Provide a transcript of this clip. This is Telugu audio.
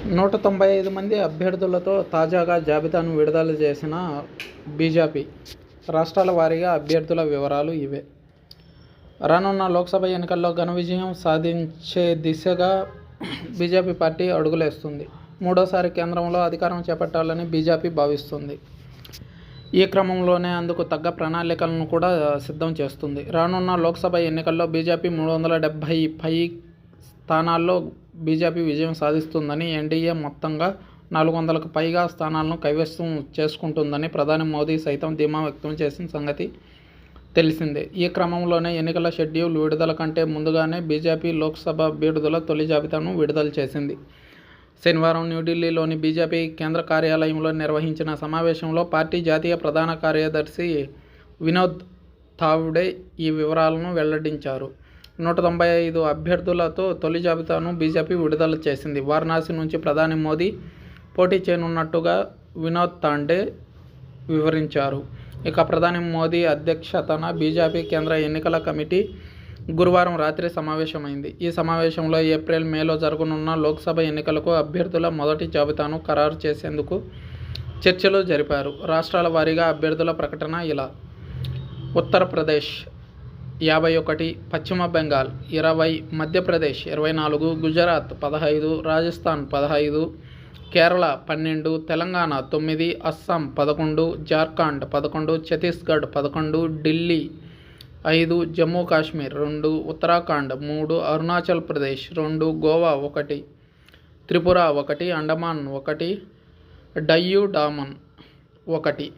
195 మంది అభ్యర్థులతో తాజాగా జాబితాను విడుదల చేసిన బీజేపీ. రాష్ట్రాల వారీగా అభ్యర్థుల వివరాలు ఇవే. రానున్న లోక్సభ ఎన్నికల్లో ఘన విజయం సాధించే దిశగా బీజేపీ పార్టీ అడుగులేస్తుంది. మూడోసారి కేంద్రంలో అధికారం చేపట్టాలని బీజేపీ భావిస్తుంది. ఈ క్రమంలోనే అందుకు తగ్గ ప్రణాళికలను కూడా సిద్ధం చేస్తుంది. రానున్న లోక్సభ ఎన్నికల్లో బీజేపీ 370 పై స్థానాల్లో బీజేపీ విజయం సాధిస్తుందని, ఎన్డీఏ మొత్తంగా 400కు పైగా స్థానాలను కైవసం చేసుకుంటుందని ప్రధాని మోదీ సైతం ధీమా వ్యక్తం చేసిన సంగతి తెలిసిందే. ఈ క్రమంలోనే ఎన్నికల షెడ్యూల్ విడుదల కంటే ముందుగానే బీజేపీ లోక్సభ అభ్యర్థుల తొలి జాబితాను విడుదల చేసింది. శనివారం న్యూఢిల్లీలోని బీజేపీ కేంద్ర కార్యాలయంలో నిర్వహించిన సమావేశంలో పార్టీ జాతీయ ప్రధాన కార్యదర్శి వినోద్ తావ్డే ఈ వివరాలను వెల్లడించారు. 195 అభ్యర్థులతో తొలి జాబితాను బీజేపీ విడుదల చేసింది. వారణాసి నుంచి ప్రధాని మోదీ పోటీ చేయనున్నట్టుగా వినోద్ తాండే వివరించారు. ఇక ప్రధాని మోదీ అధ్యక్షతన బీజేపీ కేంద్ర ఎన్నికల కమిటీ గురువారం రాత్రి సమావేశమైంది. ఈ సమావేశంలో ఏప్రిల్, మేలో జరగనున్న లోక్సభ ఎన్నికలకు అభ్యర్థుల మొదటి జాబితాను ఖరారు చేసేందుకు చర్చలు జరిపారు. రాష్ట్రాల వారీగా అభ్యర్థుల ప్రకటన ఇలా: ఉత్తరప్రదేశ్ 51, పశ్చిమ బెంగాల్ 20, మధ్యప్రదేశ్ 24, గుజరాత్ 15, రాజస్థాన్ 15, కేరళ 12, తెలంగాణ 9, అస్సాం 11, జార్ఖండ్ 11, ఛత్తీస్గఢ్ 11, ఢిల్లీ 5, జమ్మూ కాశ్మీర్ 2, ఉత్తరాఖండ్ 3, అరుణాచల్ ప్రదేశ్ 2, గోవా 1, త్రిపుర 1, అండమాన్ 1, డయ్యూ డామన్ 1.